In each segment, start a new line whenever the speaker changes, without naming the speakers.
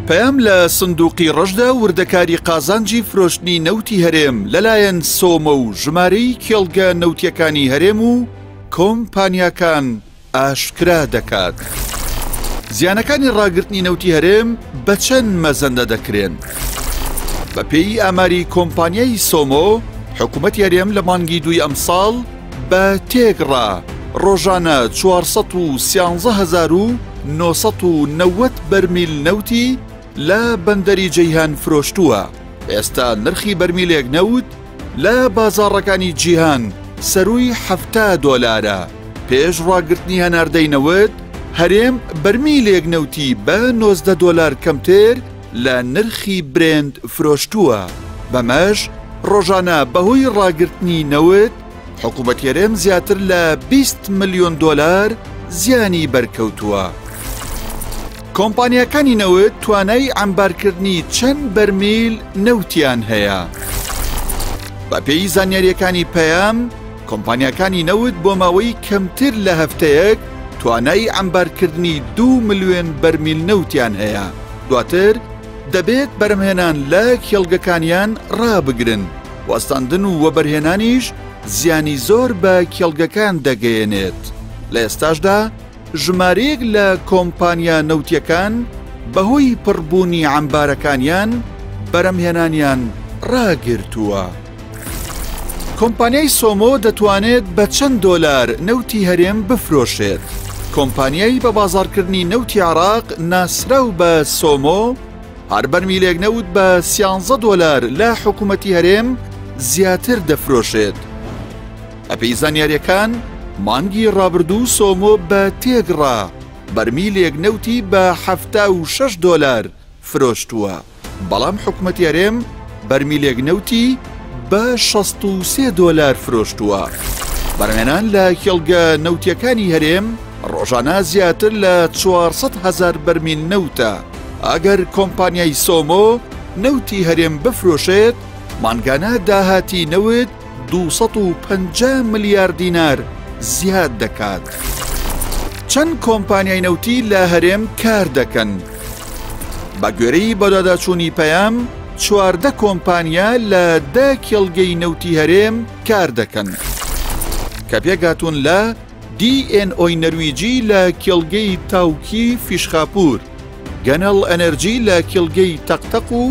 پەیام لە سندوقی ڕەشدا وردەکاری قازانجی فرۆشتنی نەوتی هەرێم لەلایەن سۆمە و ژمارەی کێڵگە نەوتیەکانی هەرێم و کۆمپانیاکان ئاشکرا دەکات. زیانەکانی ڕاگررتنی نەوتی هەرێم بە چەند مەزەندە دەکرێن. بە پێی ئاماری کۆمپانیای سۆمۆ، حکوومەتی هەرێم لە مانگی دووی ئەمساڵ بە تێگڕا ڕۆژانە 413,990 بەرمیل نەوتی لە بەندەری جەیهان فرۆشتووە. ئێستا نرخی بەرمیلێک نەوت لە بازاڕەکانی جیهان سەرووی $70. پێش ڕاگررتنی هەناردەی نەوت، هەرێم بەرمیلێک نەوتی بە $90 کەمتر لە نرخی برێند فرۆشتووە. بەمەش ڕۆژانە بەهۆی ڕاگررتنی نەوت، حکوومەتی هەرێم زیاتر لە $20 ملیۆن زیانی بەرکەوتووە. کۆمپانیاکانی نەوت توانای ئەمبارکردنی چەند بەرمیل نەوتیان هەیە. بە پێی زانیاریەکانی پەیام، کۆمپانیاکانی نەوت بۆ ماوەی کەمتر لە هەفتەیەک توانای ئەمبارکردنی 2 ملیۆن بەرمیل نەوتیان هەیە. دواتر دەبێت بەرهەمهێنان لە کێڵگەکانیان ڕابگرن. وەستاندن و وەبەرهێنانیش زیانی زۆر بە کێڵگەکان دەگەیەنێت. لە ئێستاشدا ژمارەیەک لە کۆمپانیا نەوتیەکان بەهۆی پڕبوونی عەمبارەکانیان بەرهەمهێنانیان ڕاگرتووە. کۆمپانیای سۆمۆ دەتوانێت بە چەند دۆلار نەوتی هەرێم بفرۆشێت. کۆمپانیای بە بازاڕکردنی نەوتی عێراق ناسراو بە سۆمۆ هەر بەرمیلێک نەوت بە $13 لە حکوومەتی هەرێم زیاتر دەفرۆشێت. ئەپەی زانیاریەکان، مانگی ڕابردوو سۆمۆ بە تێگڕا بەرمیلێک نەوتی بە $76 فرۆشتووە. بەڵام حکوومەتی هەرێم بەرمیلێک نەوتی بە $63 فرۆشتووە. بەرهەمهێنان لە کێڵگە نەوتیەکانی هەرێم ڕۆژانە زیاتر لە 400,000 بەرمیل نەوتە. ئەگەر کۆمپانیای سۆمۆ نەوتی هەرێم بفرۆشێت، مانگانە داهاتی نەوت 250 ملیارد دینار زیاد دەکات. چەند کۆمپانیای نەوتی لە هەرێم کار دەکەن؟ بە گوێرەی بەداداچوونی پەیام، 14 کۆمپانیا لە 10 کێڵگەی نەوتی هەرێم کار دەکەن کە پێگاتوون لە DNO نەرویجی لە کێڵگەی تاوکی فیشخاپور، گەنەڵ ئەنەرجی لە کێڵگەی تەقتەق و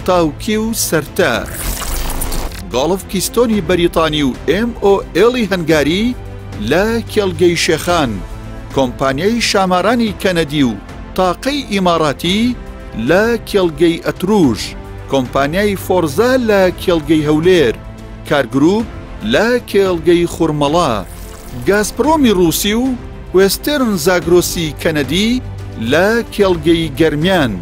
تاوکی و سەرتە، گاڵف کیستۆنی بەریتانی و MOL هەنگاری لە کێڵگەی شێخان، کۆمپانیای شامارانی کەنەدی و تاقەی ئیماراتی لە کێڵگەی ئەتروژ، کۆمپانیای فۆرزا لە کێڵگەی هەولێر، کارگروپ لە کێڵگەی خوڕمەڵا، گازپرۆمی رووسی و وێستێرن زاگرۆسی کەنەدی لە کێڵگەی گەرمیان،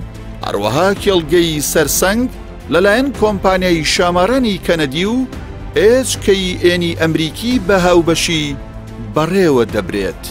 هەروەها کێڵگەی سەرسەنگ لەلایەن کۆمپانیای شامارانی کەنەدی و HKN ئەمریکی بە هاوبەشی بەڕێوە دەبرێت.